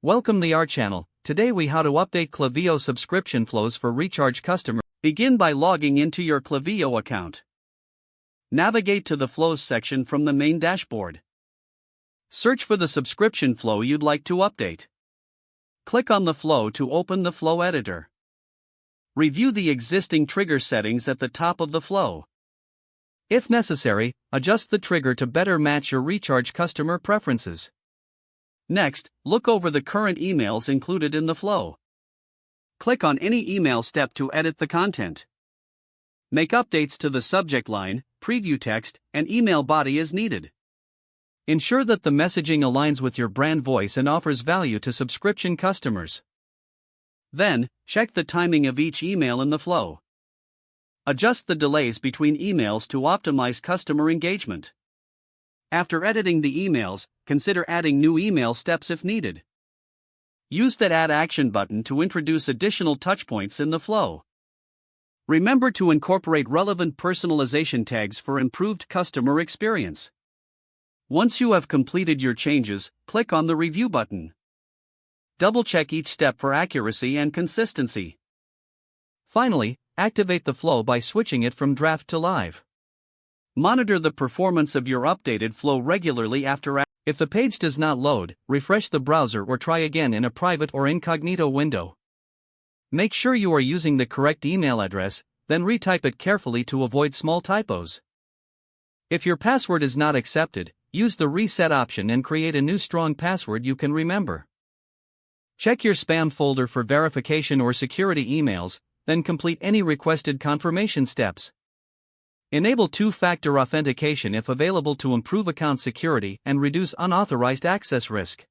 Welcome the our channel. Today we how to update Klaviyo subscription flows for ReCharge customers. Begin by logging into your Klaviyo account. Navigate to the flows section from the main dashboard. Search for the subscription flow you'd like to update. Click on the flow to open the flow editor. Review the existing trigger settings at the top of the flow. If necessary, adjust the trigger to better match your ReCharge customer preferences. Next, look over the current emails included in the flow. Click on any email step to edit the content. Make updates to the subject line, preview text, and email body as needed. Ensure that the messaging aligns with your brand voice and offers value to subscription customers. Then, check the timing of each email in the flow. Adjust the delays between emails to optimize customer engagement. After editing the emails, consider adding new email steps if needed. Use that Add Action button to introduce additional touchpoints in the flow. Remember to incorporate relevant personalization tags for improved customer experience. Once you have completed your changes, click on the Review button. Double-check each step for accuracy and consistency. Finally, activate the flow by switching it from draft to live. Monitor the performance of your updated flow regularly after. If the page does not load, refresh the browser or try again in a private or incognito window. Make sure you are using the correct email address, then retype it carefully to avoid small typos. If your password is not accepted, use the reset option and create a new strong password you can remember. Check your spam folder for verification or security emails, then complete any requested confirmation steps. Enable two-factor authentication if available to improve account security and reduce unauthorized access risk.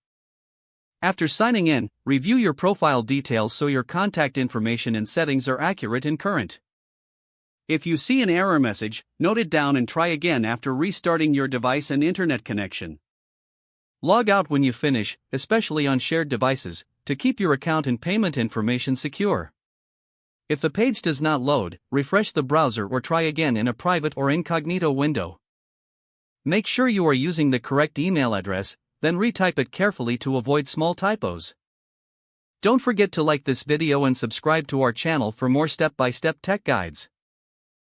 After signing in, review your profile details so your contact information and settings are accurate and current. If you see an error message, note it down and try again after restarting your device and internet connection. Log out when you finish, especially on shared devices, to keep your account and payment information secure. If the page does not load, refresh the browser or try again in a private or incognito window. Make sure you are using the correct email address, then retype it carefully to avoid small typos. Don't forget to like this video and subscribe to our channel for more step-by-step tech guides.